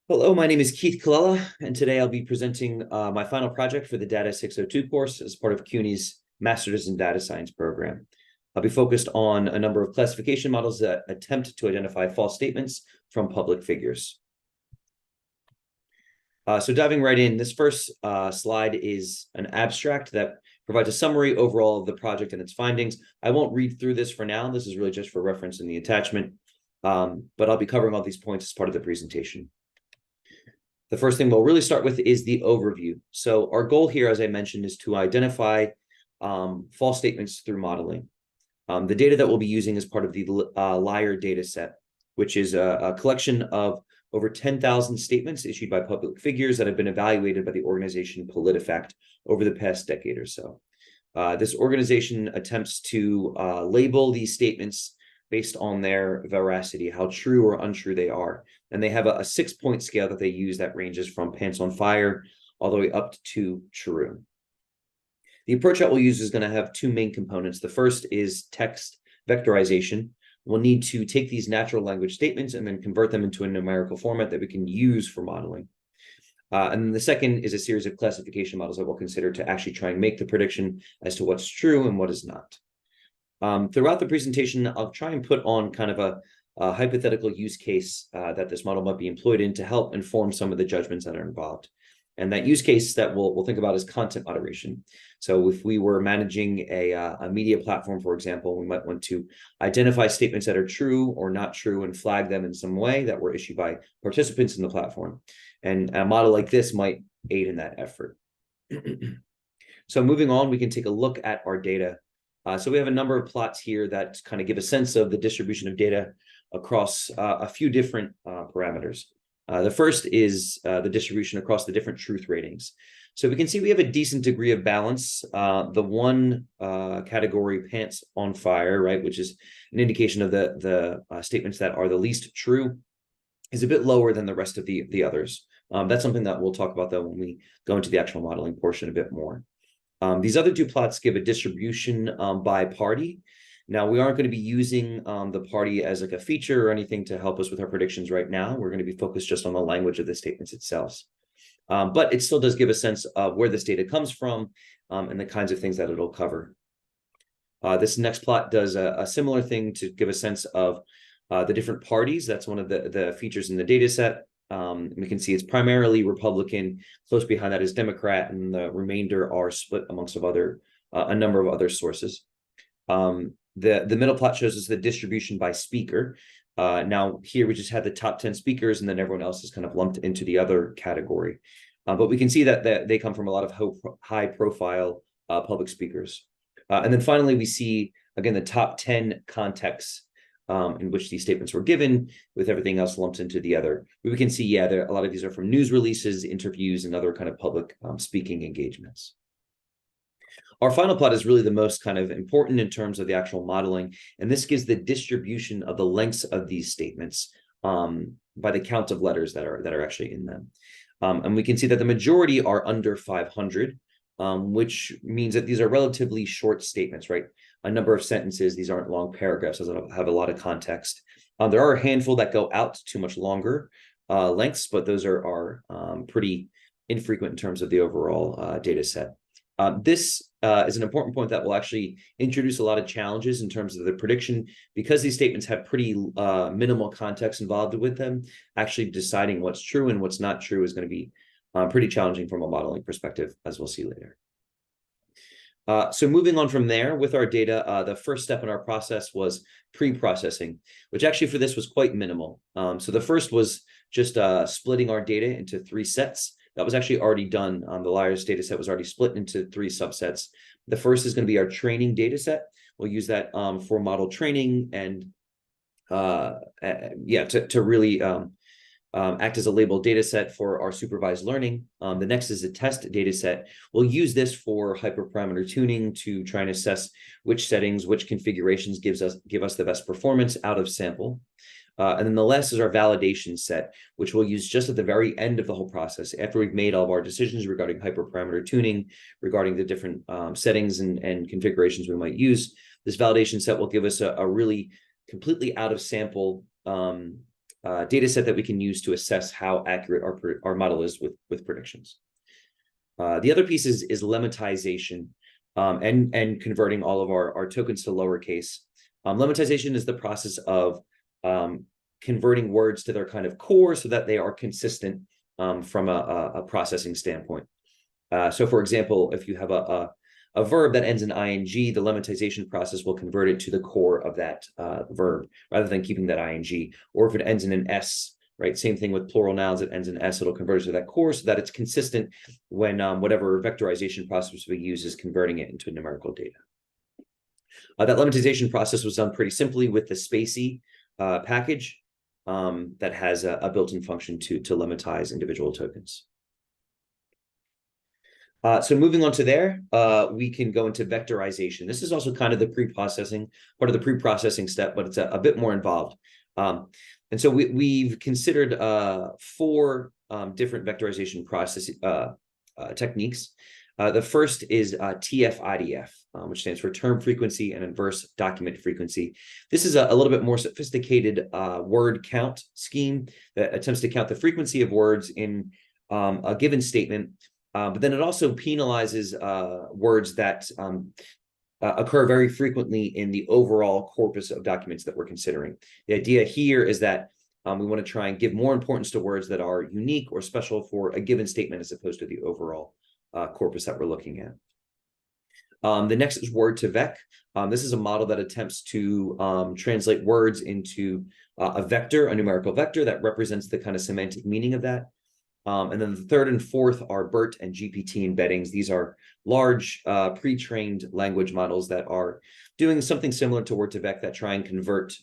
Hello, my name is Keith Colella, and today I'll be presenting my final project for the DATA602 course as part of CUNY's Master's in Data Science program. I'll be focused on a number of classification models that attempt to identify false statements from public figures. So diving right in, this first slide is an abstract that provides a summary overall of the project and its findings. I won't read through this for now. This is really just for reference in the attachment, but I'll be covering all these points as part of the presentation. The first thing we'll really start with is the overview. So our goal here, as I mentioned, is to identify false statements through modeling. The data that we'll be using is part of the LIAR data set, which is a collection of over 10,000 statements issued by public figures that have been evaluated by the organization PolitiFact over the past decade or so. This organization attempts to label these statements based on their veracity, how true or untrue they are. And they have a 6-point scale that they use that ranges from pants on fire all the way up to true. The approach that we'll use is going to have two main components. The first is text vectorization. We'll need to take these natural language statements and then convert them into a numerical format that we can use for modeling. And then the second is a series of classification models that we'll consider to actually try and make the prediction as to what's true and what is not. Throughout the presentation, I'll try and put on kind of a hypothetical use case that this model might be employed in to help inform some of the judgments that are involved. And that use case that we'll think about is content moderation. So if we were managing a media platform, for example, we might want to identify statements that are true or not true and flag them in some way that were issued by participants in the platform. And a model like this might aid in that effort. So moving on, we can take a look at our data. So we have a number of plots here that kind of give a sense of the distribution of data across a few different parameters. The first is the distribution across the different truth ratings. So we can see we have a decent degree of balance. The one category, pants on fire, right, which is an indication of the statements that are the least true, is a bit lower than the rest of the others. That's something that we'll talk about, though, when we go into the actual modeling portion a bit more. These other two plots give a distribution by party. Now, we aren't going to be using the party as like a feature or anything to help us with our predictions right now. We're going to be focused just on the language of the statements itself. But it still does give a sense of where this data comes from and the kinds of things that it'll cover. This next plot does a similar thing to give a sense of the different parties. That's one of the features in the data set. We can see it's primarily Republican. Close behind that is Democrat, and the remainder are split amongst a number of other sources. The middle plot shows us the distribution by speaker. Now here we just had the top 10 speakers, and then everyone else is kind of lumped into the other category. But we can see that they come from a lot of high-profile public speakers. And then finally, we see, again, the top 10 contexts in which these statements were given, with everything else lumped into the other. We can see, yeah, a lot of these are from news releases, interviews, and other kind of public speaking engagements. Our final plot is really the most kind of important in terms of the actual modeling, and this gives the distribution of the lengths of these statements by the count of letters that are actually in them. And we can see that the majority are under 500, which means that these are relatively short statements, right? A number of sentences. These aren't long paragraphs, as I have a lot of context. There are a handful that go out to much longer lengths, but those are pretty infrequent in terms of the overall data set. This is an important point that will actually introduce a lot of challenges in terms of the prediction, because these statements have pretty minimal context involved with them. Actually deciding what's true and what's not true is going to be pretty challenging from a modeling perspective, as we'll see later. So moving on from there with our data, the first step in our process was pre-processing, which actually for this was quite minimal. So the first was just splitting our data into 3 sets. That was actually already done. The LIAR's data set was already split into 3 subsets. The first is going to be our training data set. We'll use that for model training and to really act as a labeled data set for our supervised learning. The next is a test data set. We'll use this for hyperparameter tuning to try and assess which settings, which configurations give us the best performance out of sample. And then the last is our validation set, which we'll use just at the very end of the whole process, after we've made all of our decisions regarding hyperparameter tuning, regarding the different settings and configurations we might use. This validation set will give us a really completely out of sample data set that we can use to assess how accurate our model is with predictions. The other piece is lemmatization, and converting all of our tokens to lowercase. Lemmatization is the process of converting words to their kind of core so that they are consistent from a processing standpoint. So for example, if you have a verb that ends in ing, the lemmatization process will convert it to the core of that verb rather than keeping that ing. Or if it ends in an s, right? Same thing with plural nouns, it ends in s, it'll convert it to that core so that it's consistent when whatever vectorization process we use is converting it into numerical data. That lemmatization process was done pretty simply with the Spacey package that has a built-in function to lematize individual tokens. So moving on to there, we can go into vectorization. This is also kind of the pre-processing, part of the pre-processing step, but it's a bit more involved. And so we've considered 4 different vectorization process techniques. The first is TF-IDF, which stands for term frequency and inverse document frequency. This is a little bit more sophisticated word count scheme that attempts to count the frequency of words in a given statement. But then it also penalizes words that occur very frequently in the overall corpus of documents that we're considering. The idea here is that we want to try and give more importance to words that are unique or special for a given statement as opposed to the overall corpus that we're looking at. The next is word-to-vec. This is a model that attempts to translate words into a vector, a numerical vector that represents the kind of semantic meaning of that. And then the third and fourth are BERT and GPT embeddings. These are large pre-trained language models that are doing something similar to word-to-vec that try and convert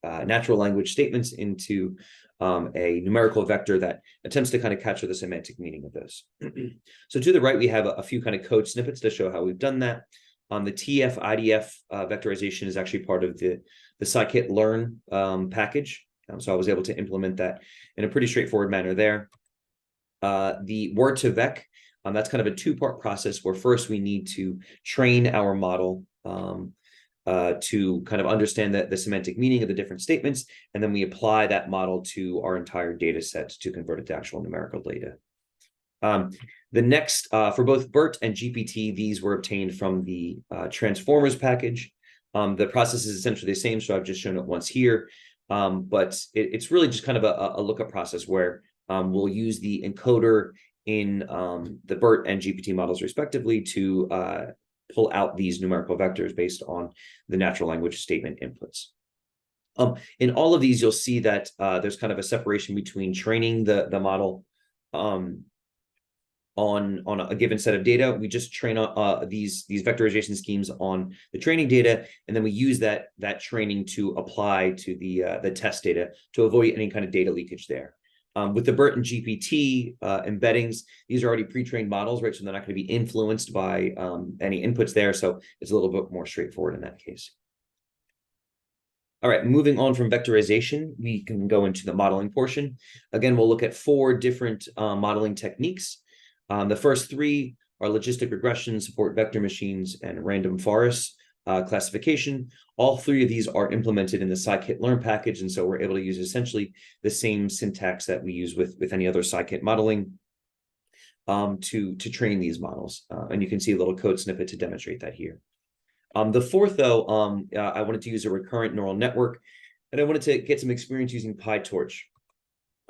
natural language statements into a numerical vector that attempts to kind of capture the semantic meaning of those. So to the right, we have a few kind of code snippets to show how we've done that. The TF-IDF vectorization is actually part of the scikit-learn package. So I was able to implement that in a pretty straightforward manner there. The word-to-vec, that's kind of a 2-part process where first we need to train our model to kind of understand the semantic meaning of the different statements, and then we apply that model to our entire data set to convert it to actual numerical data. The next, for both BERT and GPT, these were obtained from the transformers package. The process is essentially the same, so I've just shown it once here, but it's really just kind of a lookup process where we'll use the encoder in the BERT and GPT models respectively to pull out these numerical vectors based on the natural language statement inputs. In all of these, you'll see that there's kind of a separation between training the model on a given set of data. We just train these vectorization schemes on the training data, and then we use that training to apply to the test data to avoid any kind of data leakage there. With the BERT and GPT embeddings, these are already pre-trained models, right? So they're not going to be influenced by any inputs there. So it's a little bit more straightforward in that case. All right, moving on from vectorization, we can go into the modeling portion. Again, we'll look at 4 different modeling techniques. The first 3 are logistic regression, support vector machines, and random forest classification. All 3 of these are implemented in the scikit-learn package, and so we're able to use essentially the same syntax that we use with any other scikit modeling to train these models. And you can see a little code snippet to demonstrate that here. The fourth, though, I wanted to use a recurrent neural network, and I wanted to get some experience using PyTorch.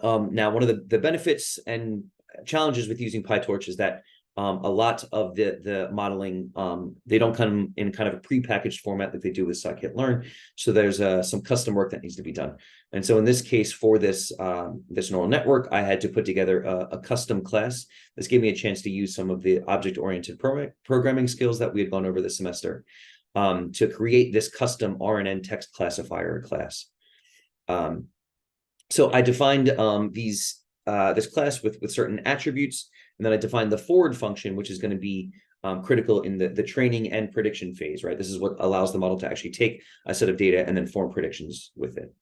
Now, one of the benefits and challenges with using PyTorch is that a lot of the modeling, they don't come in kind of a prepackaged format like they do with scikit-learn. So there's some custom work that needs to be done. And so in this case, for this neural network, I had to put together a custom class. This gave me a chance to use some of the object-oriented programming skills that we had gone over this semester to create this custom RNN text classifier class. So I defined this class with certain attributes. And then I defined the forward function, which is going to be critical in the training and prediction phase, right? This is what allows the model to actually take a set of data and then form predictions with it.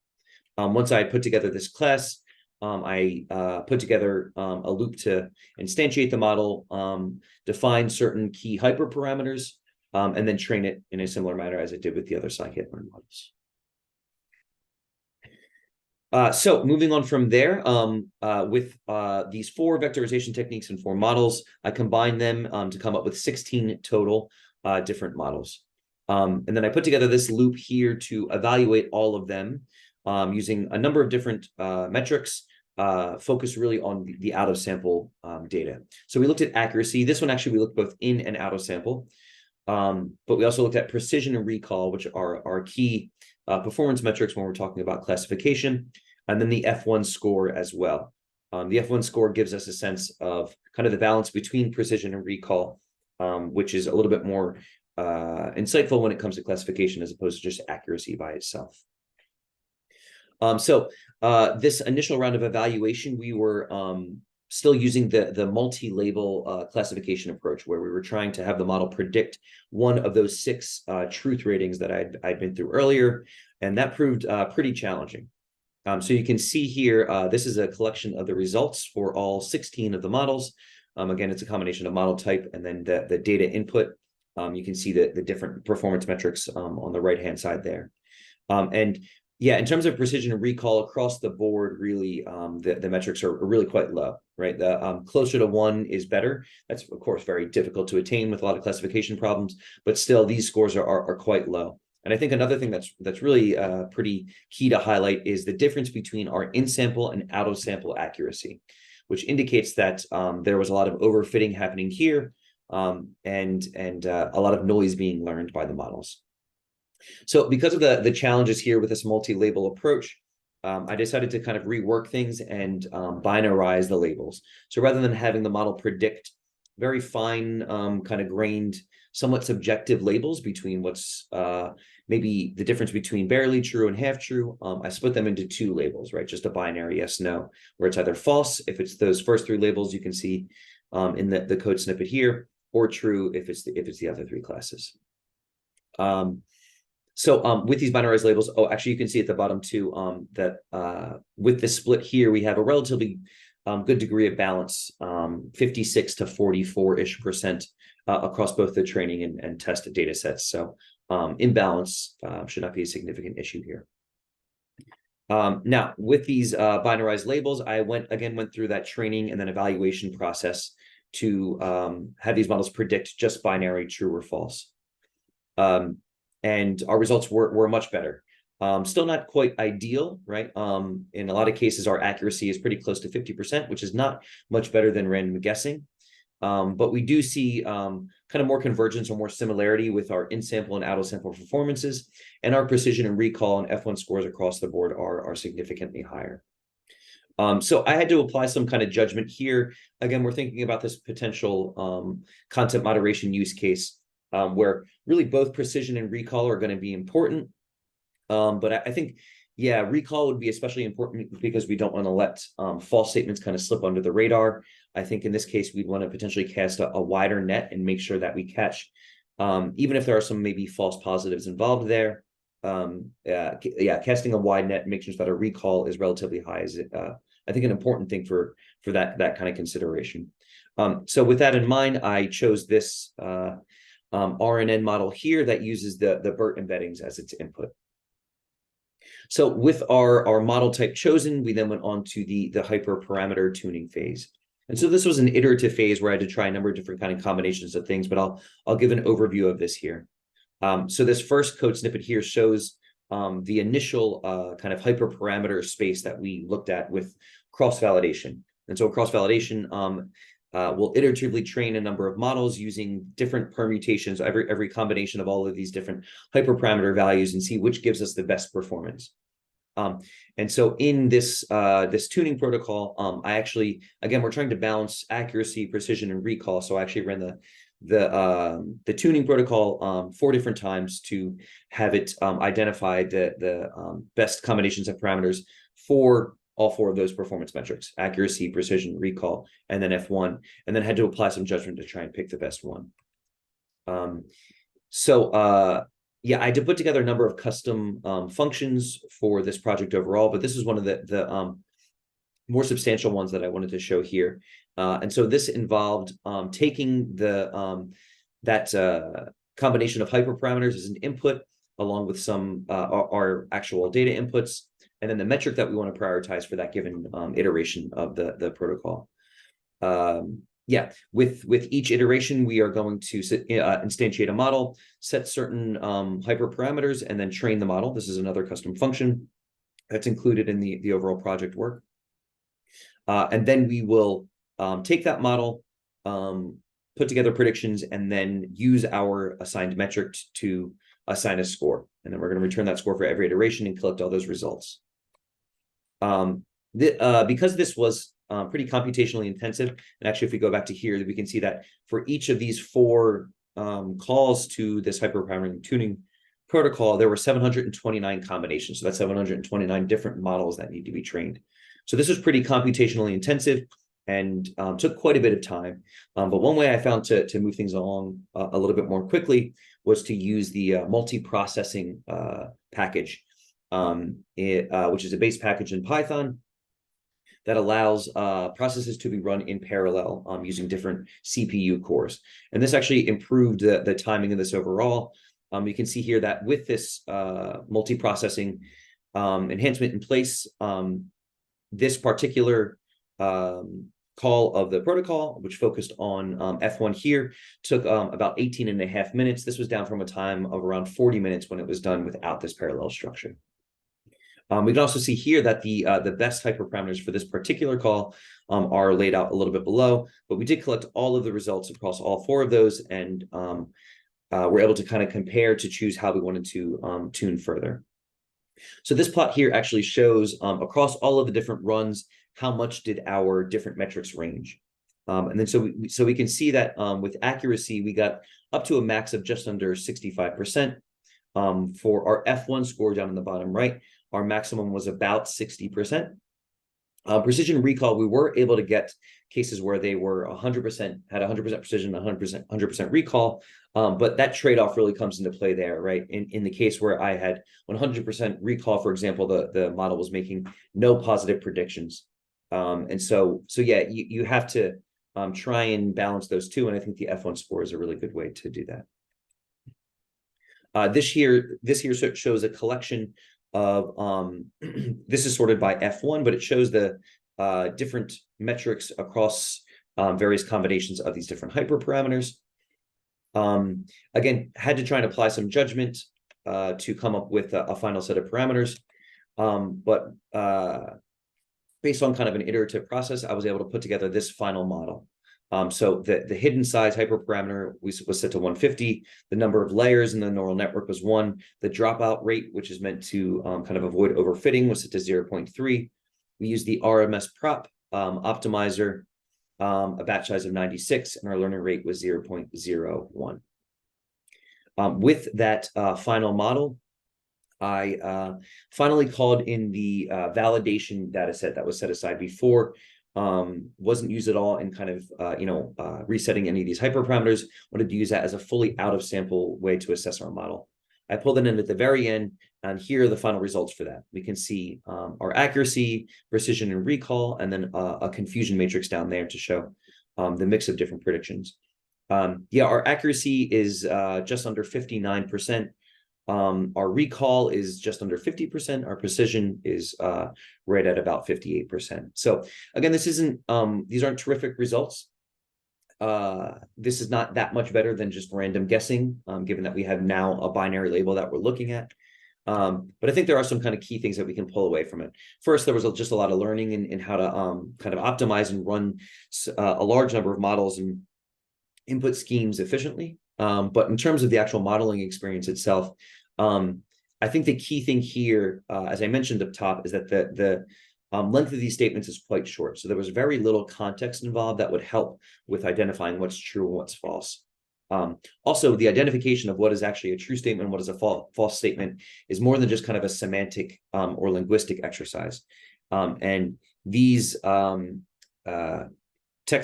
Once I put together this class, I put together a loop to instantiate the model, define certain key hyperparameters, and then train it in a similar manner as I did with the other scikit-learn models. So moving on from there, with these 4 vectorization techniques and 4 models, I combined them to come up with 16 total different models. And then I put together this loop here to evaluate all of them using a number of different metrics, focused really on the out of sample data. So we looked at accuracy. This one actually we looked both in and out of sample. But we also looked at precision and recall, which are our key performance metrics when we're talking about classification, and then the F1 score as well. The F1 score gives us a sense of kind of the balance between precision and recall, which is a little bit more insightful when it comes to classification as opposed to just accuracy by itself. So this initial round of evaluation, we were still using the multi-label classification approach, where we were trying to have the model predict one of those 6 truth ratings that I'd been through earlier, and that proved pretty challenging. So you can see here, this is a collection of the results for all 16 of the models. Again, it's a combination of model type and then the data input. You can see the different performance metrics on the right-hand side there. And yeah, in terms of precision and recall across the board, really, the metrics are really quite low, right? The closer to 1 is better. That's, of course, very difficult to attain with a lot of classification problems, but still these scores are quite low. And I think another thing that's really pretty key to highlight is the difference between our in-sample and out-of-sample accuracy, which indicates that there was a lot of overfitting happening here, and a lot of noise being learned by the models. So because of the challenges here with this multi-label approach, I decided to kind of rework things and binarize the labels. So rather than having the model predict very fine, kind of grained, somewhat subjective labels between what's maybe the difference between barely true and half true, I split them into 2 labels, right? Just a binary yes, no, where it's either false if it's those first 3 labels you can see in the code snippet here, or true if it's the other 3 classes. So with these binarized labels, actually, you can see at the bottom too that with this split here, we have a relatively good degree of balance, 56 to 44-ish% across both the training and test data sets. So imbalance should not be a significant issue here. Now, with these binarized labels, I went through that training and then evaluation process to have these models predict just binary true or false. And our results were much better. Still not quite ideal, right? In a lot of cases, our accuracy is pretty close to 50%, which is not much better than random guessing. But we do see kind of more convergence or more similarity with our in-sample and out-of-sample performances, and our precision and recall and F1 scores across the board are significantly higher. So I had to apply some kind of judgment here. Again, we're thinking about this potential content moderation use case, where really both precision and recall are going to be important. But I think, yeah, recall would be especially important because we don't want to let false statements kind of slip under the radar. I think in this case, we'd want to potentially cast a wider net and make sure that we catch, even if there are some maybe false positives involved there. Casting a wide net, making sure that our recall is relatively high is, I think, an important thing for that kind of consideration. So with that in mind, I chose this RNN model here that uses the BERT embeddings as its input. So with our model type chosen, we then went on to the hyperparameter tuning phase. And so this was an iterative phase where I had to try a number of different kind of combinations of things, but I'll give an overview of this here. So this first code snippet here shows the initial kind of hyperparameter space that we looked at with cross-validation. And so cross-validation, we'll iteratively train a number of models using different permutations, every combination of all of these different hyperparameter values, and see which gives us the best performance. And so in this tuning protocol, I actually, again, we're trying to balance accuracy, precision, and recall. So I actually ran the tuning protocol 4 different times to have it identify the best combinations of parameters for all 4 of those performance metrics: accuracy, precision, recall, and then F1, and then had to apply some judgment to try and pick the best one. Yeah, I did put together a number of custom functions for this project overall, but this is one of the more substantial ones that I wanted to show here. And so this involved taking that combination of hyperparameters as an input, along with some our actual data inputs, and then the metric that we want to prioritize for that given iteration of the protocol. Yeah, with each iteration, we are going to instantiate a model, set certain hyperparameters, and then train the model. This is another custom function that's included in the overall project work. And then we will take that model, put together predictions, and then use our assigned metric to assign a score. And then we're going to return that score for every iteration and collect all those results. Because this was pretty computationally intensive, and actually if we go back to here, we can see that for each of these 4 calls to this hyperparameter tuning protocol, there were 729 combinations. So that's 729 different models that need to be trained. So this was pretty computationally intensive and took quite a bit of time. But one way I found to move things along a little bit more quickly was to use the multi-processing package, which is a base package in Python that allows processes to be run in parallel using different CPU cores. And this actually improved the timing of this overall. You can see here that with this multi-processing enhancement in place, this particular call of the protocol, which focused on F1 here, took about 18.5 minutes. This was down from a time of around 40 minutes when it was done without this parallel structure. We can also see here that the best hyperparameters for this particular call are laid out a little bit below, but we did collect all of the results across all 4 of those, and we're able to kind of compare to choose how we wanted to tune further. So this plot here actually shows across all of the different runs, how much did our different metrics range. And then so we can see that with accuracy, we got up to a max of just under 65%. For our F1 score down in the bottom right, our maximum was about 60%. Precision recall, we were able to get cases where they were 100%, had 100% precision, 100% recall, but that trade-off really comes into play there, right? In the case where I had 100% recall, for example, the model was making no positive predictions. And so yeah, you have to try and balance those two, and I think the F1 score is a really good way to do that. This here shows a collection of this is sorted by F1, but it shows the different metrics across various combinations of these different hyperparameters. Again, had to try and apply some judgment to come up with a final set of parameters, but based on kind of an iterative process, I was able to put together this final model. So the hidden size hyperparameter was set to 150. The number of layers in the neural network was 1. The dropout rate, which is meant to kind of avoid overfitting, was set to 0.3. We used the RMS prop optimizer, a batch size of 96, and our learning rate was 0.01. With that final model, I finally called in the validation data set that was set aside before. Wasn't used at all in kind of resetting any of these hyperparameters. Wanted to use that as a fully out of sample way to assess our model. I pulled it in at the very end, and here are the final results for that. We can see our accuracy, precision, and recall, and then a confusion matrix down there to show the mix of different predictions. Yeah, our accuracy is just under 59%. Our recall is just under 50%. Our precision is right at about 58%. So again, this isn't these aren't terrific results. This is not that much better than just random guessing, given that we have now a binary label that we're looking at. But I think there are some kind of key things that we can pull away from it. First, there was just a lot of learning in how to kind of optimize and run a large number of models and input schemes efficiently. But in terms of the actual modeling experience itself, I think the key thing here, as I mentioned up top, is that the length of these statements is quite short. So there was very little context involved that would help with identifying what's true and what's false. Also, the identification of what is actually a true statement and what is a false statement is more than just kind of a semantic or linguistic exercise. And these text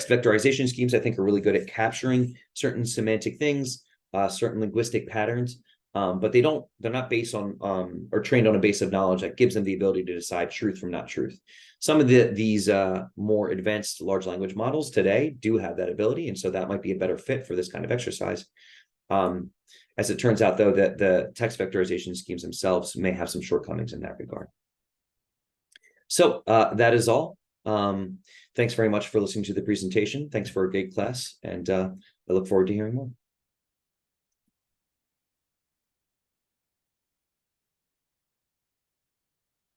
vectorization schemes, I think, are really good at capturing certain semantic things, certain linguistic patterns, but they're not based on or trained on a base of knowledge that gives them the ability to decide truth from not truth. Some of these more advanced large language models today do have that ability, and so that might be a better fit for this kind of exercise. As it turns out, though, that the text vectorization schemes themselves may have some shortcomings in that regard. So that is all. Thanks very much for listening to the presentation. Thanks for a great class, and I look forward to hearing more.